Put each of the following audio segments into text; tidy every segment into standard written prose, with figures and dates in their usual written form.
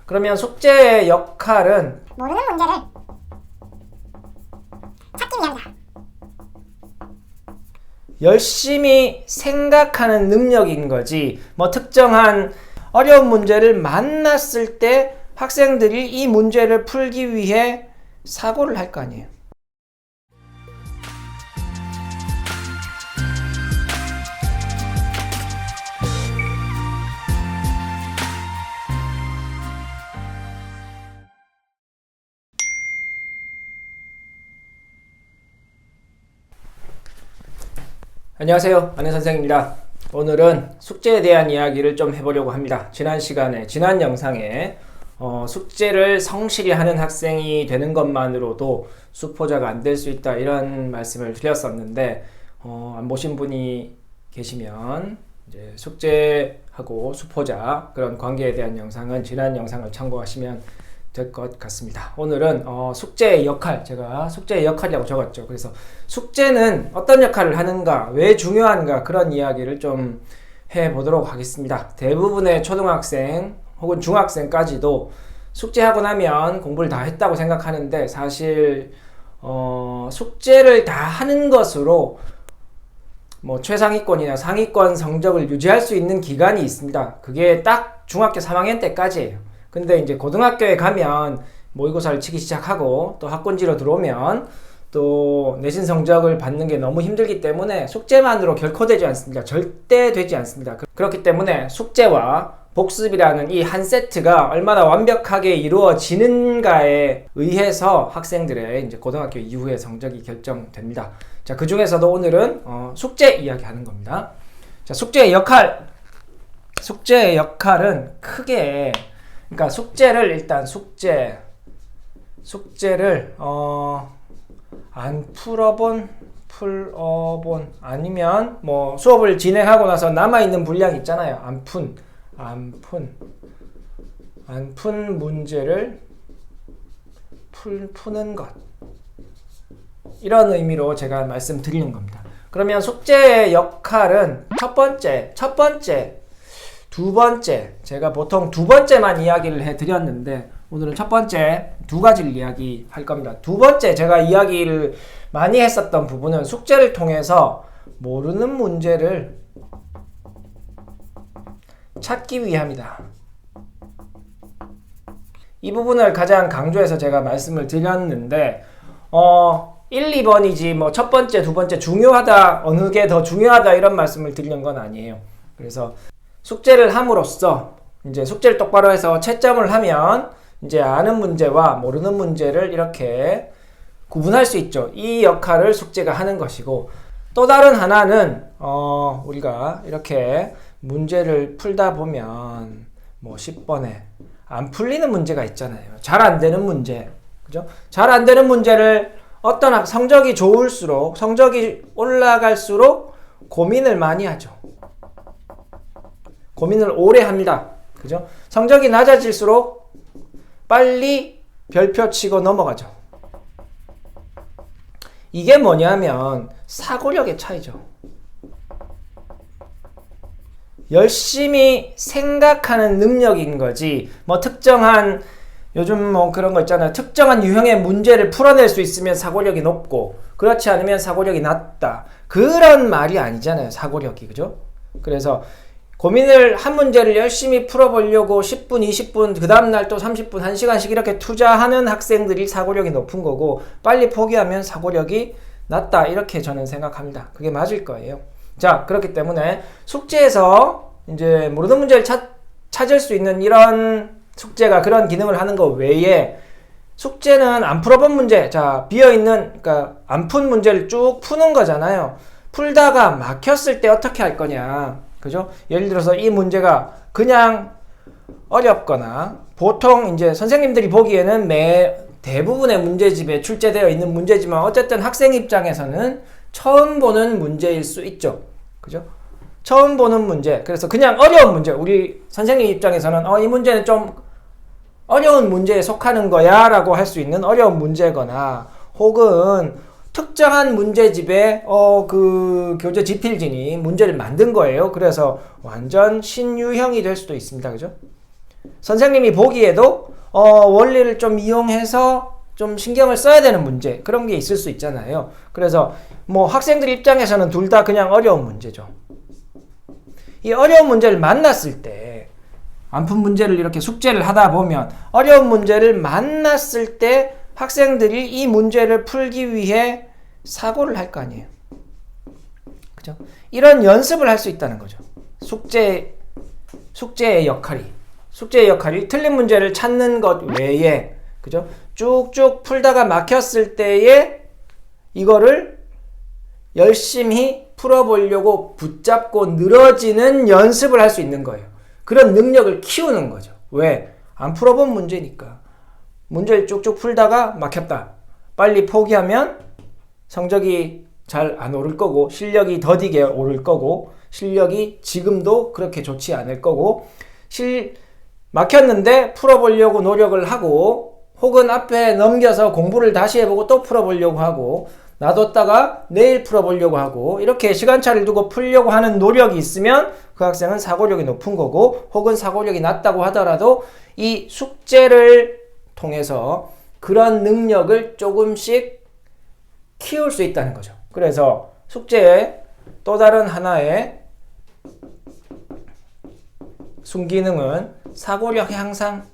그러면 숙제의 역할은 모르는 문제를 찾기 위함이다. 열심히 생각하는 능력인 거지, 뭐 특정한 어려운 문제를 만났을 때 학생들이 이 문제를 풀기 위해 사고를 할 거 아니에요. 안녕하세요, 안혜 선생입니다. 오늘은 숙제에 대한 이야기를 좀 해보려고 합니다. 지난 영상에 숙제를 성실히 하는 학생이 되는 것만으로도 수포자가 안 될 수 있다, 이런 말씀을 드렸었는데 안 보신 분이 계시면 이제 숙제하고 수포자 그런 관계에 대한 영상은 지난 영상을 참고하시면 될 것 같습니다. 오늘은 숙제의 역할, 제가 숙제의 역할이라고 적었죠. 그래서 숙제는 어떤 역할을 하는가, 왜 중요한가, 그런 이야기를 좀 해보도록 하겠습니다. 대부분의 초등학생 혹은 중학생까지도 숙제하고 나면 공부를 다 했다고 생각하는데, 사실 숙제를 다 하는 것으로 뭐 최상위권이나 상위권 성적을 유지할 수 있는 기간이 있습니다. 그게 딱 중학교 3학년 때까지예요. 근데 이제 고등학교에 가면 모의고사를 치기 시작하고 또 학군지로 들어오면 또 내신 성적을 받는 게 너무 힘들기 때문에 숙제만으로 결코 되지 않습니다. 절대 되지 않습니다. 그렇기 때문에 숙제와 복습이라는 이 한 세트가 얼마나 완벽하게 이루어지는가에 의해서 학생들의 이제 고등학교 이후의 성적이 결정됩니다. 자, 그 중에서도 오늘은 숙제 이야기하는 겁니다. 자, 숙제의 역할은 크게, 그러니까 숙제를 일단 숙제를 안 풀어본 아니면 뭐 수업을 진행하고 나서 남아있는 분량 있잖아요. 안 푼 문제를 푸는 것, 이런 의미로 제가 말씀드리는 겁니다. 그러면 숙제의 역할은 첫 번째, 두 번째, 제가 보통 두 번째만 이야기를 해드렸는데 오늘은 첫 번째 두 가지를 이야기할 겁니다. 두 번째 제가 이야기를 많이 했었던 부분은 숙제를 통해서 모르는 문제를 찾기 위함이다. 이 부분을 가장 강조해서 제가 말씀을 드렸는데 1, 2번이지 뭐 첫 번째, 두 번째 중요하다, 어느 게 더 중요하다, 이런 말씀을 드리는 건 아니에요. 그래서 숙제를 함으로써 이제 숙제를 똑바로 해서 채점을 하면 이제 아는 문제와 모르는 문제를 이렇게 구분할 수 있죠. 이 역할을 숙제가 하는 것이고, 또 다른 하나는 우리가 이렇게 문제를 풀다 보면 뭐 10번에 안 풀리는 문제가 있잖아요. 잘 안 되는 문제. 그죠? 잘 안 되는 문제를 성적이 좋을수록, 성적이 올라갈수록 고민을 많이 하죠. 고민을 오래 합니다. 그죠? 성적이 낮아질수록 빨리 별표 치고 넘어가죠. 이게 뭐냐면 사고력의 차이죠. 열심히 생각하는 능력인 거지, 뭐 특정한, 요즘 뭐 그런 거 있잖아요. 특정한 유형의 문제를 풀어낼 수 있으면 사고력이 높고, 그렇지 않으면 사고력이 낮다, 그런 말이 아니잖아요, 사고력이. 그죠? 그래서 고민을, 한 문제를 열심히 풀어보려고 10분, 20분, 그 다음날 또 30분, 1시간씩 이렇게 투자하는 학생들이 사고력이 높은 거고, 빨리 포기하면 사고력이 낮다, 이렇게 저는 생각합니다. 그게 맞을 거예요. 자, 그렇기 때문에 숙제에서 이제 모르는 문제를 찾을 수 있는 이런 숙제가 그런 기능을 하는 거 외에, 숙제는 안 풀어본 문제, 자, 비어있는, 그러니까 안 푼 문제를 쭉 푸는 거잖아요. 풀다가 막혔을 때 어떻게 할 거냐. 그죠? 예를 들어서 이 문제가 그냥 어렵거나, 보통 이제 선생님들이 보기에는 대부분의 문제집에 출제되어 있는 문제지만 어쨌든 학생 입장에서는 처음 보는 문제일 수 있죠. 그죠? 처음 보는 문제. 그래서 그냥 어려운 문제. 우리 선생님 입장에서는 이 문제는 좀 어려운 문제에 속하는 거야 라고 할 수 있는 어려운 문제거나, 혹은 특정한 문제집에 그 교재 지필진이 문제를 만든 거예요. 그래서 완전 신유형이 될 수도 있습니다. 그죠? 선생님이 보기에도 원리를 좀 이용해서 좀 신경을 써야 되는 문제, 그런 게 있을 수 있잖아요. 그래서 뭐 학생들 입장에서는 둘 다 그냥 어려운 문제죠. 이 어려운 문제를 만났을 때, 안 푼 문제를 이렇게 숙제를 하다 보면 어려운 문제를 만났을 때 학생들이 이 문제를 풀기 위해 사고를 할 거 아니에요. 그죠? 이런 연습을 할 수 있다는 거죠. 숙제의 역할이 틀린 문제를 찾는 것 외에, 그죠? 쭉쭉 풀다가 막혔을 때에 이거를 열심히 풀어보려고 붙잡고 늘어지는 연습을 할 수 있는 거예요. 그런 능력을 키우는 거죠. 왜? 안 풀어본 문제니까. 문제를 쭉쭉 풀다가 막혔다. 빨리 포기하면 성적이 잘 안 오를 거고, 실력이 더디게 오를 거고, 실력이 지금도 그렇게 좋지 않을 거고, 막혔는데 풀어보려고 노력을 하고, 혹은 앞에 넘겨서 공부를 다시 해보고 또 풀어보려고 하고, 놔뒀다가 내일 풀어보려고 하고, 이렇게 시간차를 두고 풀려고 하는 노력이 있으면 그 학생은 사고력이 높은 거고, 혹은 사고력이 낮다고 하더라도 이 숙제를 통해서 그런 능력을 조금씩 키울 수 있다는 거죠. 그래서 숙제의 또 다른 하나의 순기능은 사고력 향상,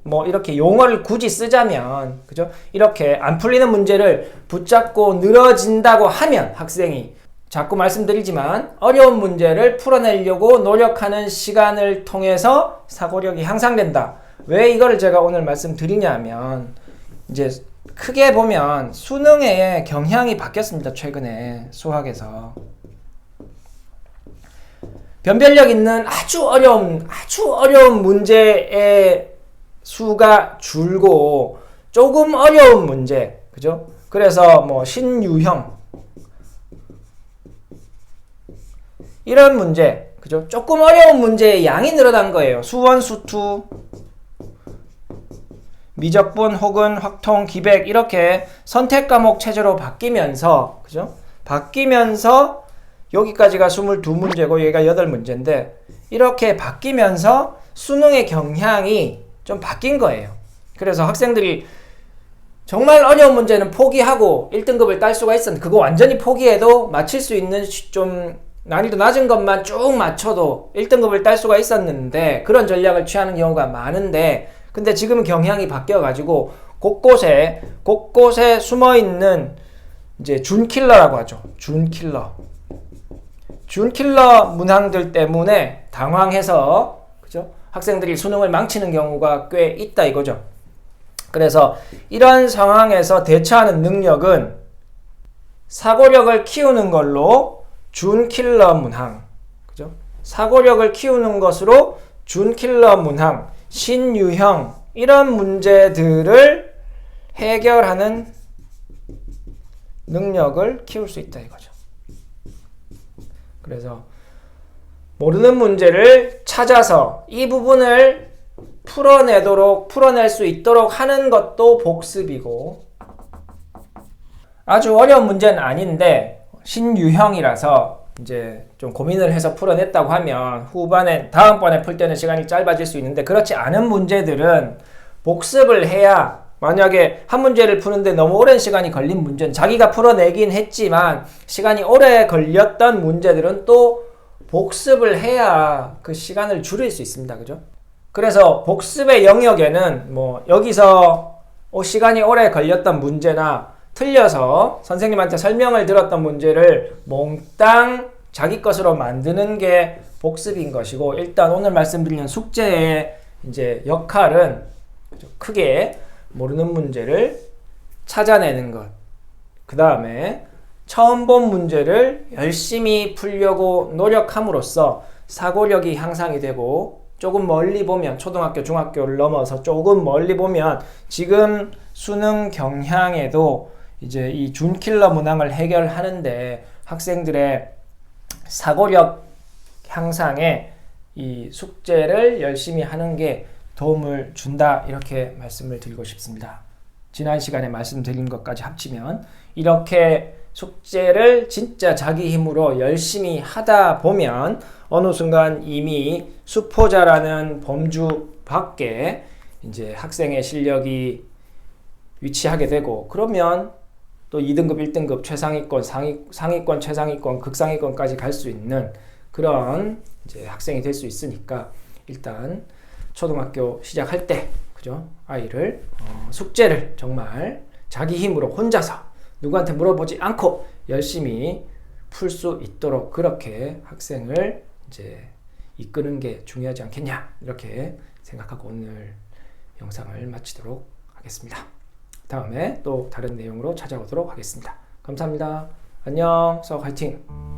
뭐 이렇게 용어를 굳이 쓰자면, 그죠? 이렇게 안 풀리는 문제를 붙잡고 늘어진다고 하면 학생이, 자꾸 말씀드리지만 어려운 문제를 풀어내려고 노력하는 시간을 통해서 사고력이 향상된다. 왜 이거를 제가 오늘 말씀드리냐면, 이제 크게 보면 수능의 경향이 바뀌었습니다. 최근에 수학에서 변별력 있는 아주 어려운 문제의 수가 줄고 조금 어려운 문제, 그죠? 그래서 뭐 신유형 이런 문제, 그죠? 조금 어려운 문제의 양이 늘어난 거예요. 수원, 수투, 미적분 혹은 확통, 기백 이렇게 선택 과목 체제로 바뀌면서, 그죠? 바뀌면서 여기까지가 22문제고 여기가 8문제인데 이렇게 바뀌면서 수능의 경향이 좀 바뀐 거예요. 그래서 학생들이 정말 어려운 문제는 포기하고 1등급을 딸 수가 있었는데, 그거 완전히 포기해도 맞힐 수 있는 좀 난이도 낮은 것만 쭉 맞춰도 1등급을 딸 수가 있었는데, 그런 전략을 취하는 경우가 많은데, 근데 지금 경향이 바뀌어가지고 곳곳에 숨어있는 이제 준킬러라고 하죠. 준킬러 문항들 때문에 당황해서, 그죠? 학생들이 수능을 망치는 경우가 꽤 있다 이거죠. 그래서 이런 상황에서 대처하는 능력은 사고력을 키우는 걸로 준킬러 문항, 그죠? 사고력을 키우는 것으로 준킬러 문항, 신유형 이런 문제들을 해결하는 능력을 키울 수 있다 이거죠. 그래서 모르는 문제를 찾아서 이 부분을 풀어낼 수 있도록 하는 것도 복습이고, 아주 어려운 문제는 아닌데 신유형이라서 이제 좀 고민을 해서 풀어냈다고 하면 다음번에 풀 때는 시간이 짧아질 수 있는데, 그렇지 않은 문제들은 복습을 해야, 만약에 한 문제를 푸는데 너무 오랜 시간이 걸린 문제는 자기가 풀어내긴 했지만 시간이 오래 걸렸던 문제들은 또 복습을 해야 그 시간을 줄일 수 있습니다. 그죠? 그래서 복습의 영역에는 뭐 여기서 시간이 오래 걸렸던 문제나 틀려서 선생님한테 설명을 들었던 문제를 몽땅 자기 것으로 만드는 게 복습인 것이고, 일단 오늘 말씀드리는 숙제의 이제 역할은 크게 모르는 문제를 찾아내는 것, 그 다음에 처음 본 문제를 열심히 풀려고 노력함으로써 사고력이 향상이 되고, 조금 멀리 보면 초등학교, 중학교를 넘어서 조금 멀리 보면 지금 수능 경향에도 이제 이 준킬러 문항을 해결하는데 학생들의 사고력 향상에 이 숙제를 열심히 하는 게 도움을 준다, 이렇게 말씀을 드리고 싶습니다. 지난 시간에 말씀드린 것까지 합치면 이렇게 숙제를 진짜 자기 힘으로 열심히 하다 보면 어느 순간 이미 수포자라는 범주 밖에 이제 학생의 실력이 위치하게 되고, 그러면 또 2등급, 1등급, 최상위권, 상위권, 최상위권, 극상위권까지 갈 수 있는 그런 이제 학생이 될 수 있으니까, 일단 초등학교 시작할 때, 그죠? 아이를 숙제를 정말 자기 힘으로 혼자서 누구한테 물어보지 않고 열심히 풀 수 있도록 그렇게 학생을 이제 이끄는 게 중요하지 않겠냐, 이렇게 생각하고 오늘 영상을 마치도록 하겠습니다. 다음에 또 다른 내용으로 찾아오도록 하겠습니다. 감사합니다. 안녕. 수학 화이팅!